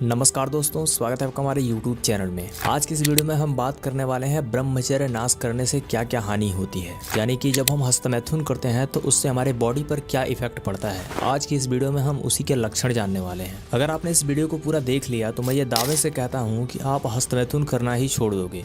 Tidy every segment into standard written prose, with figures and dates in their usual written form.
नमस्कार दोस्तों, स्वागत है आपका हमारे YouTube चैनल में। आज की इस वीडियो में हम बात करने वाले हैं ब्रह्मचर्य नाश करने से क्या क्या हानि होती है, यानी कि जब हम हस्तमैथुन करते हैं तो उससे हमारे बॉडी पर क्या इफेक्ट पड़ता है। आज की इस वीडियो में हम उसी के लक्षण जानने वाले हैं। अगर आपने इस वीडियो को पूरा देख लिया तो मैं ये दावे से कहता हूँ कि आप हस्तमैथुन करना ही छोड़ दोगे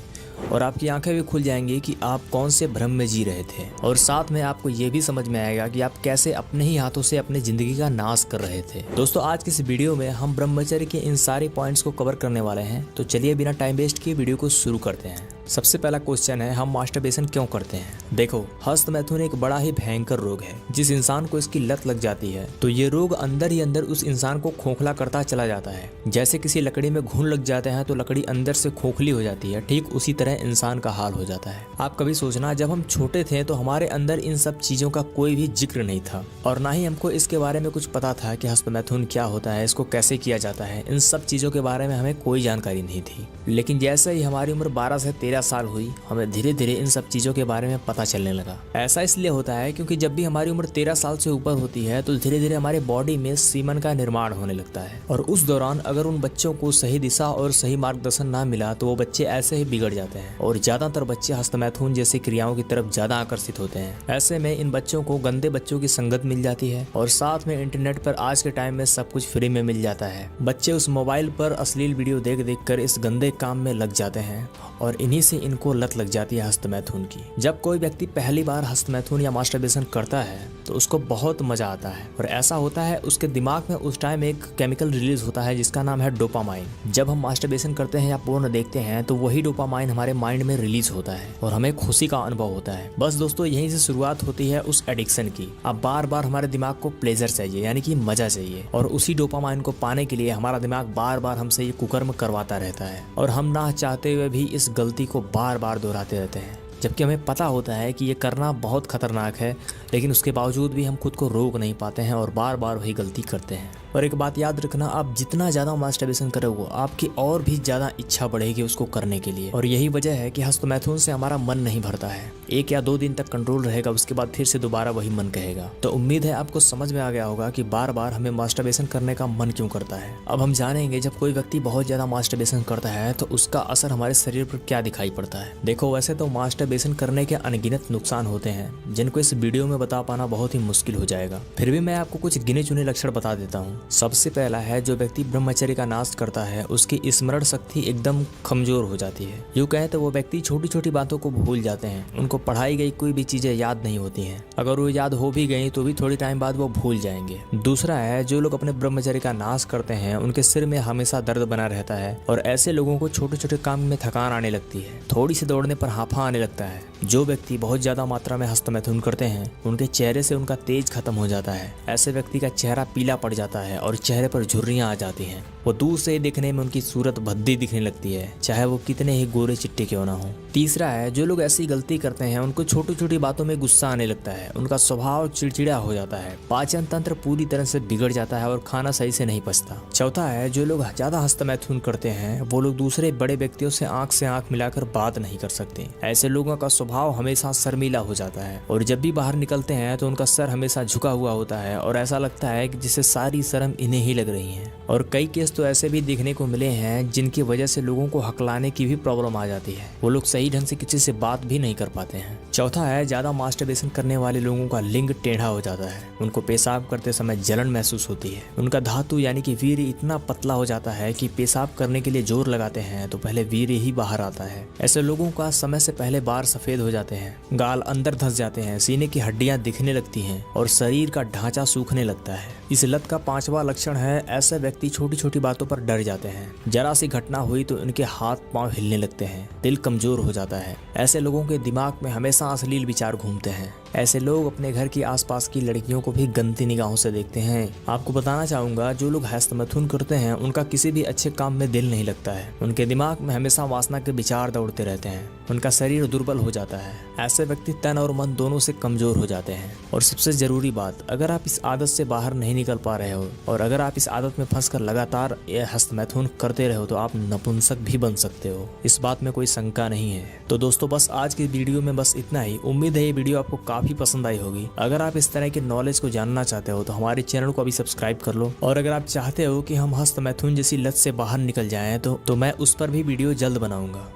और आपकी आंखें भी खुल जाएंगी कि आप कौन से भ्रम में जी रहे थे, और साथ में आपको ये भी समझ में आएगा कि आप कैसे अपने ही हाथों से अपनी जिंदगी का नाश कर रहे थे। दोस्तों, आज की इस वीडियो में हम ब्रह्मचर्य के इन सारे पॉइंट्स को कवर करने वाले हैं, तो चलिए बिना टाइम वेस्ट किए वीडियो को शुरू करते हैं। सबसे पहला क्वेश्चन है, हम मास्टरबेशन क्यों करते हैं। देखो, हस्तमैथुन एक बड़ा ही भयंकर रोग है। जिस इंसान को इसकी लत लग जाती है तो ये रोग अंदर ही अंदर उस इंसान को खोखला करता चला जाता है। जैसे किसी लकड़ी में घुन लग जाते हैं तो लकड़ी अंदर से खोखली हो जाती है, ठीक उसी तरह इंसान का हाल हो जाता है। आप कभी सोचना, जब हम छोटे थे तो हमारे अंदर इन सब चीजों का कोई भी जिक्र नहीं था और ना ही हमको इसके बारे में कुछ पता था कि हस्तमैथुन क्या होता है, इसको कैसे किया जाता है। इन सब चीजों के बारे में हमें कोई जानकारी नहीं थी। लेकिन जैसे ही हमारी उम्र 12 से 13 साल हुई, हमें धीरे धीरे इन सब चीजों के बारे में पता चलने लगा। ऐसा इसलिए होता है क्योंकि जब भी हमारी उम्र 13 साल से ऊपर होती है तो धीरे धीरे हमारे बॉडी में सीमन का निर्माण होने लगता है, और उस दौरान अगर उन बच्चों को सही दिशा और सही मार्गदर्शन ना मिला तो वो बच्चे ऐसे ही बिगड़ जाते हैं, और ज्यादातर बच्चे हस्तमैथुन जैसी क्रियाओं की तरफ ज्यादा आकर्षित होते हैं। ऐसे में इन बच्चों को गंदे बच्चों की संगत मिल जाती है, और साथ में इंटरनेट पर आज के टाइम में सब कुछ फ्री में मिल जाता है। बच्चे उस मोबाइल पर अश्लील वीडियो देख देख कर इस गंदे काम में लग जाते हैं, और इन्हीं से इनको लत लग जाती है हस्तमैथुन की। जब कोई व्यक्ति पहली बार हस्तमैथुन या मास्टरबेशन करता है तो उसको बहुत मजा आता है, और ऐसा होता है उसके दिमाग में उस टाइम एक केमिकल रिलीज होता है जिसका नाम है डोपामाइन। जब हम मास्टरबेशन करते हैं या पोर्न देखते हैं तो वही डोपामाइन हमारे माइंड में रिलीज होता है और हमें खुशी का अनुभव होता है। बस दोस्तों, यहीं से शुरुआत होती है उस एडिक्शन की। अब बार बार हमारे दिमाग को प्लेजर चाहिए, यानी कि मजा चाहिए, और उसी डोपामाइन को पाने के लिए हमारा दिमाग बार बार हमसे ये कुकर्म करवाता रहता है, और हम ना चाहते हुए भी इस गलती को बार बार दोहराते रहते हैं। जबकि हमें पता होता है कि ये करना बहुत खतरनाक है, लेकिन उसके बावजूद भी हम खुद को रोक नहीं पाते हैं और बार बार वही गलती करते हैं। और एक बात याद रखना, आप जितना ज़्यादा मास्टरबेशन करोगे आपकी और भी ज़्यादा इच्छा बढ़ेगी उसको करने के लिए, और यही वजह है कि हस्तमैथुन से हमारा मन नहीं भरता है। 1 या 2 दिन तक कंट्रोल रहेगा, उसके बाद फिर से दोबारा वही मन कहेगा। तो उम्मीद है आपको समझ में आ गया होगा कि बार बार हमें मास्टरबेशन करने का मन क्यों करता है। अब हम जानेंगे, जब कोई व्यक्ति बहुत ज़्यादा मास्टरबेशन करता है तो उसका असर हमारे शरीर पर क्या दिखाई पड़ता है। देखो, वैसे तो मास्टरबेशन करने के अनगिनत नुकसान होते हैं जिनको इस वीडियो में बता पाना बहुत ही मुश्किल हो जाएगा, फिर भी मैं आपको कुछ गिने चुने लक्षण बता देता हूँ। सबसे पहला है, जो व्यक्ति ब्रह्मचर्य का नाश करता है उसकी स्मरण शक्ति एकदम कमजोर हो जाती है। यूँ कहें तो वो व्यक्ति छोटी छोटी बातों को भूल जाते हैं, उनको पढ़ाई गई कोई भी चीजें याद नहीं होती हैं। अगर वो याद हो भी गई तो भी थोड़ी टाइम बाद वो भूल जाएंगे। दूसरा है, जो लोग अपने ब्रह्मचर्य का नाश करते हैं उनके सिर में हमेशा दर्द बना रहता है, और ऐसे लोगों को छोटे छोटे काम में थकान आने लगती है, थोड़ी सी दौड़ने पर हांफा आने लगता है। जो व्यक्ति बहुत ज्यादा मात्रा में हस्तमैथुन करते हैं उनके चेहरे से उनका तेज खत्म हो जाता है। ऐसे व्यक्ति का चेहरा पीला पड़ जाता है और चेहरे पर झुर्रियां आ जाती हैं। वो दूर से देखने में उनकी सूरत भद्दी दिखने लगती है, चाहे वो कितने ही गोरे चिट्टे क्यों ना हो। तीसरा है, जो लोग ऐसी गलती करते हैं उनको छोटी छोटी बातों में गुस्सा आने लगता है, उनका स्वभाव चिड़चिड़ा हो जाता है, पाचन तंत्र पूरी तरह से बिगड़ जाता है और खाना सही से नहीं पचता। चौथा है, जो लोग ज्यादा हस्तमैथुन करते हैं वो लोग दूसरे बड़े व्यक्तियों से आंख मिलाकर बात नहीं कर सकते। ऐसे लोगों का स्वभाव हमेशा शर्मीला हो जाता है, और जब भी बाहर निकलते हैं तो उनका सर हमेशा झुका हुआ होता है, और ऐसा लगता है कि जिससे सारी शर्म इन्हें ही लग रही है। और कई केस तो ऐसे भी देखने को मिले हैं जिनकी वजह से लोगों को हकलाने की भी प्रॉब्लम आ जाती है, वो लोग सही ढंग से किसी से बात भी नहीं कर पाते हैं। चौथा है, ज्यादा मास्टरबेशन करने वाले लोगों का लिंग टेढ़ा हो जाता है, उनको पेशाब करते समय जलन महसूस होती है, उनका धातु यानी कि वीर्य इतना पतला हो जाता है कि पेशाब करने के लिए जोर लगाते हैं तो पहले वीर्य ही बाहर आता है। ऐसे लोगों का समय से पहले बाल सफेद हो जाते हैं, गाल अंदर धंस जाते हैं, सीने की हड्डियां दिखने लगती हैं और शरीर का ढांचा सूखने लगता है। इस लत का 5वां लक्षण है, ऐसे व्यक्ति छोटी छोटी बातों पर डर जाते हैं। जरा सी घटना हुई तो उनके हाथ पांव हिलने लगते हैं, दिल कमजोर हो जाता है। ऐसे लोगों के दिमाग में हमेशा अश्लील विचार घूमते हैं। ऐसे लोग अपने घर की आसपास की लड़कियों को भी गंदी निगाहों से देखते हैं। आपको बताना चाहूंगा, जो लोग हस्तमैथुन करते हैं उनका किसी भी अच्छे काम में दिल नहीं लगता है, उनके दिमाग में हमेशा वासना के विचार दौड़ते रहते हैं, उनका शरीर दुर्बल हो जाता है। ऐसे व्यक्ति तन और मन दोनों से कमजोर हो जाते हैं। और सबसे जरूरी बात, अगर आप इस आदत से बाहर नहीं निकल पा रहे हो और अगर आप इस आदत में फंसकर लगातार हस्तमैथुन करते रहो तो आप नपुंसक भी बन सकते हो, इस बात में कोई शंका नहीं है। तो दोस्तों, बस आज की वीडियो में बस इतना इतना ही। उम्मीद है ये वीडियो आपको काफी पसंद आई होगी। अगर आप इस तरह के नॉलेज को जानना चाहते हो तो हमारे चैनल को अभी सब्सक्राइब कर लो, और अगर आप चाहते हो कि हम हस्तमैथुन जैसी लत से बाहर निकल जाएं तो मैं उस पर भी वीडियो जल्द बनाऊंगा।